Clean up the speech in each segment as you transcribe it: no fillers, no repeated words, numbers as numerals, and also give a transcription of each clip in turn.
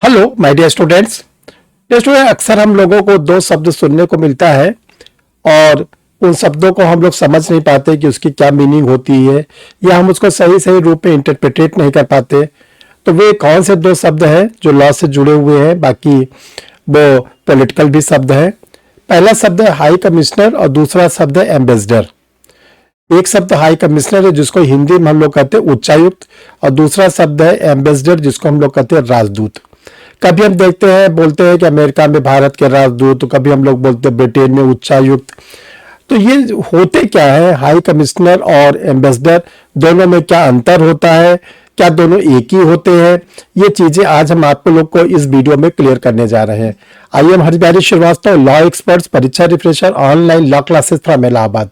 Hello my dear students. अक्सर हम लोगों को दो शब्द सुनने को मिलता है और उन शब्दों को हम लोग समझ नहीं पाते कि उसकी क्या मीनिंग होती है या हम उसको सही सही रूप में इंटरप्रिटेट नहीं कर पाते। तो वे कौन से दो शब्द हैं जो लॉ से जुड़े हुए हैं, बाकी वो पॉलिटिकल भी शब्द हैं। पहला शब्द है हाई कमिश्नर और दूसरा शब्द है एम्बेसडर। एक शब्द हाई कमिश्नर है जिसको हिंदी में हम लोग कहते हैं उच्चायुक्त, और दूसरा शब्द है एम्बेसडर जिसको हम लोग कहते हैं राजदूत। कभी हम देखते हैं बोलते हैं कि अमेरिका में भारत के राजदूत, तो कभी हम लोग बोलते हैं ब्रिटेन में उच्चायुक्त। तो ये होते क्या है, हाई कमिश्नर और एम्बेसडर, दोनों में क्या अंतर होता है, क्या दोनों एक ही होते हैं, ये चीजें आज हम आपको लोग को इस वीडियो में क्लियर करने जा रहे हैं। I am Haribihari Shrivastava, law experts, परीक्षा refresher, online law classes from Allahabad.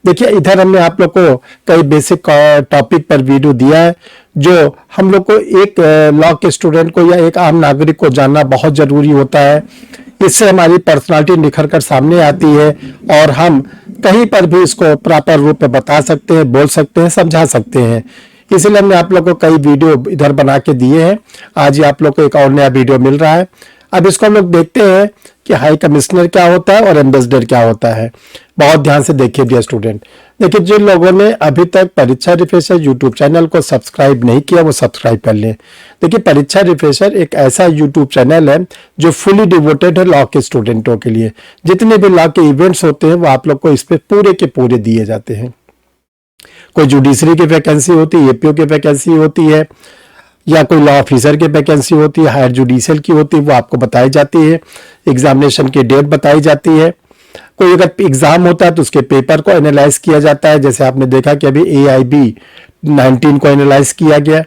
देखिए, इधर हमने आप लोग को कई बेसिक टॉपिक पर वीडियो दिया है जो हम लोग को एक लॉ के स्टूडेंट को या एक आम नागरिक को जानना बहुत जरूरी होता है। इससे हमारी पर्सनालिटी निखर कर सामने आती है और हम कहीं पर भी इसको प्रॉपर रूप में बता सकते हैं, बोल सकते हैं, समझा सकते हैं। इसलिए हमने आप लोग को कई वीडियो इधर बना के दिए हैं। आज ही आप लोग को एक और नया वीडियो मिल रहा है। अब इसको हम लोग देखते हैं कि हाई कमिश्नर क्या होता है और एम्बेसडर क्या होता है। बहुत ध्यान से देखिए डियर स्टूडेंट। देखिए, जिन लोगों ने अभी तक परीक्षा रिफ्रेशर यूट्यूब चैनल को सब्सक्राइब नहीं किया वो सब्सक्राइब कर लें। देखिए, परीक्षा रिफ्रेशर एक ऐसा यूट्यूब चैनल है जो फुली डिवोटेड है लॉ के स्टूडेंटों के लिए। जितने भी लॉ के इवेंट्स होते हैं वो आप लोग को इस पे पूरे के पूरे दिए जाते हैं। कोई जुडिशरी की वैकेंसी होती है, एपीओ की वैकेंसी होती है, या कोई लॉ ऑफिसर की वैकेंसी होती है, हायर जुडिशियल की होती है, वो आपको बताई जाती है। एग्जामिनेशन की डेट बताई जाती है। कोई अगर एग्जाम होता है तो उसके पेपर को एनालाइज किया जाता है। जैसे आपने देखा कि अभी AIB 19 को एनालाइज किया गया,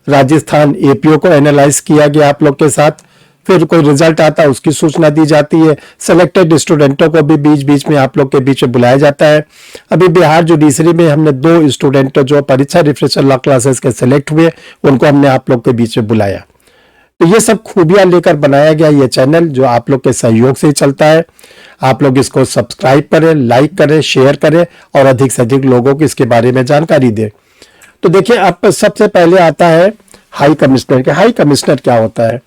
राजस्थान एपीओ को एनालाइज किया गया आप लोग के साथ। फिर कोई रिजल्ट आता है उसकी सूचना दी जाती है। सेलेक्टेड स्टूडेंटों को भी बीच बीच में आप लोग के बीच में बुलाया जाता है। अभी बिहार जुडिशरी में हमने 2 स्टूडेंट जो परीक्षा रिफ्रेशर लॉ क्लासेस के सिलेक्ट हुए, उनको हमने आप लोग के बीच में बुलाया। तो ये सब खूबियां लेकर बनाया गया ये चैनल जो आप लोग के सहयोग से ही चलता है। आप लोग इसको सब्सक्राइब करें, लाइक करें, शेयर करें और अधिक से अधिक लोगों को इसके बारे में जानकारी दें। तो देखिए, अब सबसे पहले आता है हाई कमिश्नर के। हाई कमिश्नर क्या होता है?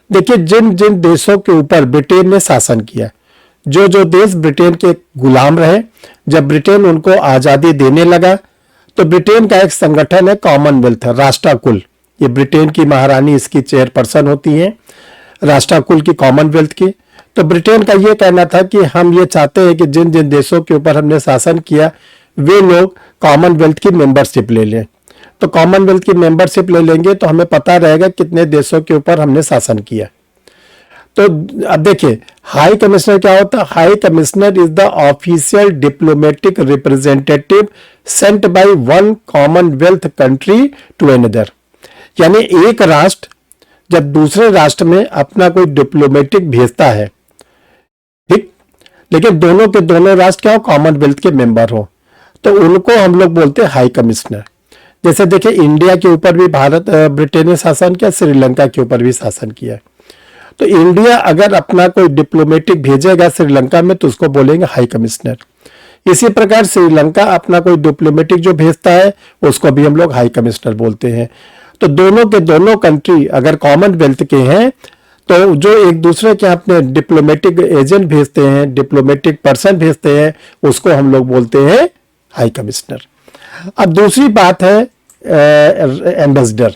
देखिए, जिन जिन देशों के ऊपर ब्रिटेन ने शासन किया, जो जो देश ब्रिटेन के गुलाम रहे, जब ब्रिटेन उनको आज़ादी देने लगा तो ब्रिटेन का एक संगठन है कॉमनवेल्थ, राष्ट्रकुल। ये ब्रिटेन की महारानी इसकी चेयरपर्सन होती हैं, राष्ट्रकुल की, कॉमनवेल्थ की। तो ब्रिटेन का ये कहना था कि हम ये चाहते हैं कि जिन जिन देशों के ऊपर हमने शासन किया वे लोग कॉमनवेल्थ की मेंबरशिप ले लें। तो कॉमनवेल्थ की मेंबरशिप ले लेंगे तो हमें पता रहेगा कितने देशों के ऊपर हमने शासन किया। तो अब देखिए, हाई कमिश्नर क्या होता है? High commissioner is the official diplomatic representative sent by one commonwealth country to another. यानी एक राष्ट्र जब दूसरे राष्ट्र में अपना कोई डिप्लोमेटिक भेजता है, ठीक, लेकिन दोनों के दोनों राष्ट्र क्या हो, कॉमनवेल्थ के मेंबर हो, तो उनको हम लोग बोलते हैं हाई कमिश्नर। जैसे देखिए, इंडिया के ऊपर भी ब्रिटेन ने शासन किया, श्रीलंका के ऊपर भी शासन किया। तो इंडिया अगर अपना कोई डिप्लोमेटिक भेजेगा श्रीलंका में तो उसको बोलेंगे हाई कमिश्नर। इसी प्रकार श्रीलंका अपना कोई डिप्लोमेटिक जो भेजता है उसको भी हम लोग हाई कमिश्नर बोलते हैं। तो दोनों के दोनों कंट्री अगर कॉमनवेल्थ के हैं तो जो एक दूसरे के अपने डिप्लोमेटिक एजेंट भेजते हैं, डिप्लोमेटिक पर्सन भेजते हैं, उसको हम लोग बोलते हैं हाई कमिश्नर। अब दूसरी बात है एम्बेसडर।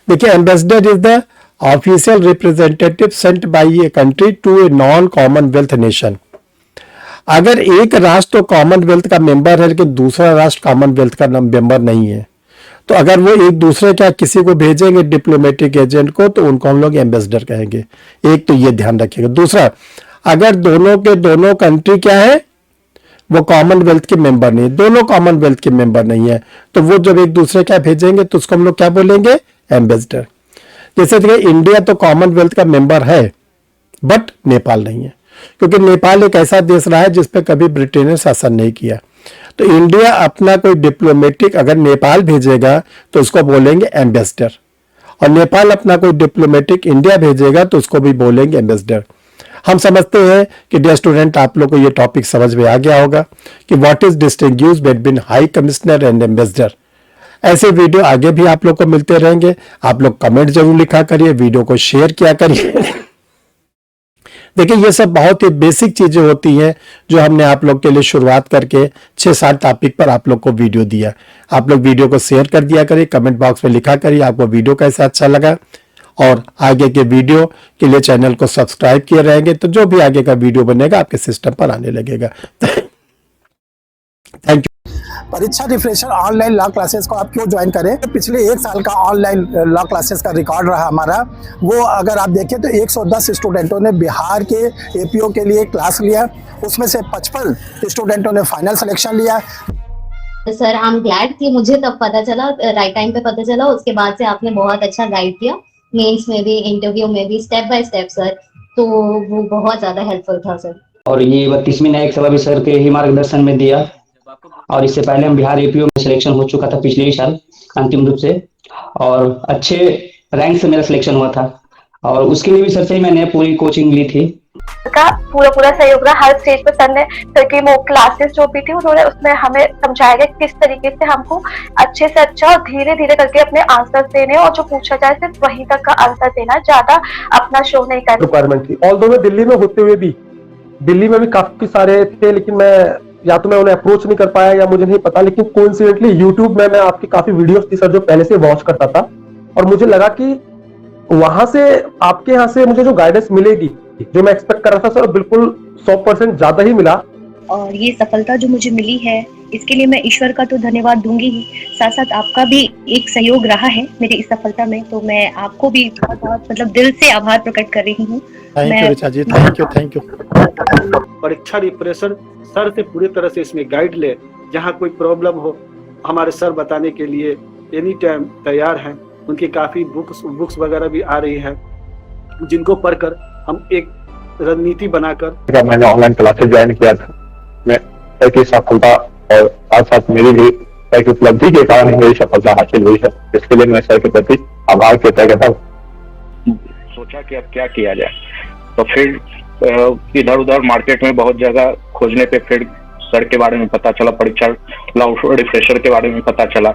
देखिए, ambassador is the official representative sent by a country to a non commonwealth nation. अगर एक राष्ट्र तो कॉमनवेल्थ का मेंबर है लेकिन दूसरा राष्ट्र कॉमनवेल्थ का मेंबर नहीं है, तो अगर वो एक दूसरे क्या किसी को भेजेंगे डिप्लोमेटिक एजेंट को तो उनको हम लोग एम्बेसडर कहेंगे। एक तो ये ध्यान रखिएगा। दूसरा, अगर दोनों के दोनों कंट्री क्या है, वो कॉमनवेल्थ के मेंबर नहीं, दोनों कॉमनवेल्थ के मेंबर नहीं है, तो वो जब एक दूसरे क्या भेजेंगे तो उसको हम लोग क्या बोलेंगे, एम्बेसडर। जैसे देखिए, इंडिया तो कॉमनवेल्थ का मेंबर है बट नेपाल नहीं है, क्योंकि नेपाल एक ऐसा देश रहा है जिसपे कभी ब्रिटेन ने शासन नहीं किया। तो इंडिया अपना कोई डिप्लोमेटिक अगर नेपाल भेजेगा तो उसको बोलेंगे एम्बेसडर, और नेपाल अपना कोई डिप्लोमेटिक इंडिया भेजेगा तो उसको भी बोलेंगे एम्बेसडर। हम समझते हैं कि डियर स्टूडेंट, आप लोग को ये टॉपिक समझ में आ गया होगा कि what is distinguish between high commissioner and ambassador. ऐसे वीडियो आगे भी आप लोग को मिलते रहेंगे। आप लोग कमेंट जरूर लिखा करिए, वीडियो को शेयर किया करिए। देखिए ये सब बहुत ही बेसिक चीजें होती हैं जो हमने आप लोग के लिए शुरुआत करके 6-7 टॉपिक पर आप लोग को वीडियो दिया। आप लोग वीडियो को शेयर कर दिया करिए, कमेंट बॉक्स में लिखा करिए आपको वीडियो कैसा अच्छा लगा, और आगे के वीडियो के लिए चैनल को सब्सक्राइब किए रहेंगे तो जो भी आगे का वीडियो बनेगा आपके सिस्टम पर आने लगेगा। Thank you. परीक्षा रिफ्रेशर ऑनलाइन लॉ क्लासेस को आप क्यों ज्वाइन करें? पिछले 1 साल का ऑनलाइन लॉ क्लासेस का रिकॉर्ड रहा हमारा, वो अगर आप देखें तो 110 स्टूडेंटों ने बिहार के एपीओ के लिए क्लास लिया, उसमें से 55 स्टूडेंटों ने फाइनल सिलेक्शन लिया। सर आई एम ग्लैड कि मुझे तब पता चला, राइट टाइम पे पता चला। उसके बाद से आपने बहुत अच्छा गाइड किया, मेंस में भी, इंटरव्यू में भी, स्टेप बाय स्टेप सर, तो वो बहुत ज्यादा हेल्पफुल था सर। और ये 32वीं न्यायिक सभा भी सर के ही मार्गदर्शन में दिया, और इससे पहले हम बिहार एपीओ में सिलेक्शन हो चुका था पिछले ही साल अंतिम रूप से, और अच्छे रैंक से मेरा सिलेक्शन हुआ था, और उसके लिए भी सर से मैंने पूरी कोचिंग ली थी। का पूरा सहयोग रहा हर स्टेज पे। सर ने सर की वो क्लासेस जो भी थी उन्होंने उसमें हमें समझाया गया किस तरीके से हमको अच्छे से अच्छा और धीरे धीरे करके अपने आंसर देने, और जो पूछा जाए सिर्फ वहीं तक का आंसर देना, ज्यादा अपना शो नहीं करना। रिक्वायरमेंट थी। ऑल्दो मैं दिल्ली में होते हुए भी, दिल्ली में भी काफी सारे थे, लेकिन मैं या तो मैं उन्हें अप्रोच नहीं कर पाया या मुझे नहीं पता, लेकिन कोइंसिडेंटली यूट्यूब में मैं आपकी काफी वीडियोस थी सर जो पहले से वॉच करता था, और मुझे लगा कि वहां से आपके यहाँ से मुझे जो गाइडेंस मिलेगी, जो मैं एक्सपेक्ट कर रहा था सर, बिल्कुल 100% ज्यादा ही मिला। और ये सफलता जो मुझे मिली है इसके लिए मैं ईश्वर का तो धन्यवाद दूंगी ही, साथ साथ आपका भी एक सहयोग रहा है मेरी इस सफलता में, तो मैं आपको भी बहुत बहुत मतलब दिल से आभार प्रकट कर रही हूँ। Thank you Richa ji, thank you. परीक्षा रिप्रेशर सर से पूरी तरह से इसमें गाइड ले, जहाँ कोई प्रॉब्लम हो हमारे सर बताने के लिए एनी टाइम तैयार हैं। उनकी काफ़ी बुक्स वगैरह भी आ रही है, जिनको पढ़कर हम एक रणनीति बनाकर। मैंने ऑनलाइन क्लासेस ज्वाइन किया था, मैं सर की सफलता और साथ साथ मेरी भी सर की उपलब्धि के कारण मेरी सफलता हासिल हुई है, इसके लिए मैं सर के प्रति आभार व्यक्त करता हूँ। सोचा कि अब क्या किया जाए, तो फिर इधर उधर मार्केट में बहुत जगह खोजने पे फिर सर के बारे में पता चला, परीक्षा लॉ रिफ्रेशर के बारे में पता चला।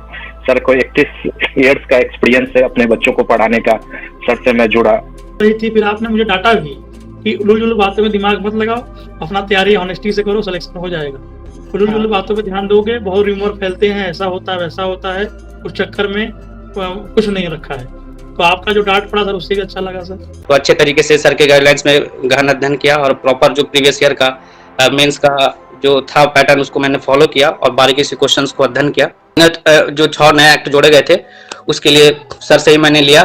सर को 31 इयर्स का एक्सपीरियंस है अपने बच्चों को पढ़ाने का, सर से मैं जुड़ा। फिर आपने मुझे डांटा भी कि उलझुल बातों में दिमाग मत लगाओ, अपना तैयारी ऑनेस्टी से करो, सिलेक्शन हो जाएगा। उलझुल बातों पे ध्यान दोगे, बहुत रूमर फैलते हैं, ऐसा होता है वैसा होता है, उस चक्कर में कुछ नहीं रखा है। तो आपका जो डांट पड़ा सर उससे भी अच्छा लगा सर। तो अच्छे तरीके से सर के गाइडलाइंस में गहन अध्ययन किया, और प्रॉपर जो प्रीवियस ईयर का मेंस का जो था पैटर्न उसको मैंने फॉलो किया, और बारीकी से क्वेश्चंस को अध्ययन किया। जो 6 नए एक्ट जोड़े गए थे उसके लिए सर से ही मैंने लिया,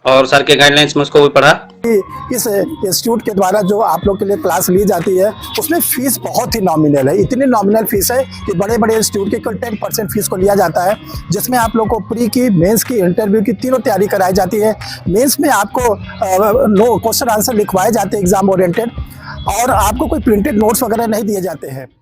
और सर के गाइडलाइंस में उसको भी पढ़ा। इस इंस्टीट्यूट के द्वारा जो आप लोग के लिए क्लास ली जाती है उसमें फीस बहुत ही नॉमिनल है। इतनी नॉमिनल फीस है कि बड़े बड़े इंस्टीट्यूट की कुल 10% फीस को लिया जाता है, जिसमें आप लोग को प्री की, मेंस की, इंटरव्यू की तीनों तैयारी कराई जाती है। मेंस में आपको क्वेश्चन आंसर लिखवाए जाते हैं एग्जाम ओरिएंटेड, और आपको कोई प्रिंटेड नोट्स वगैरह नहीं दिए जाते हैं।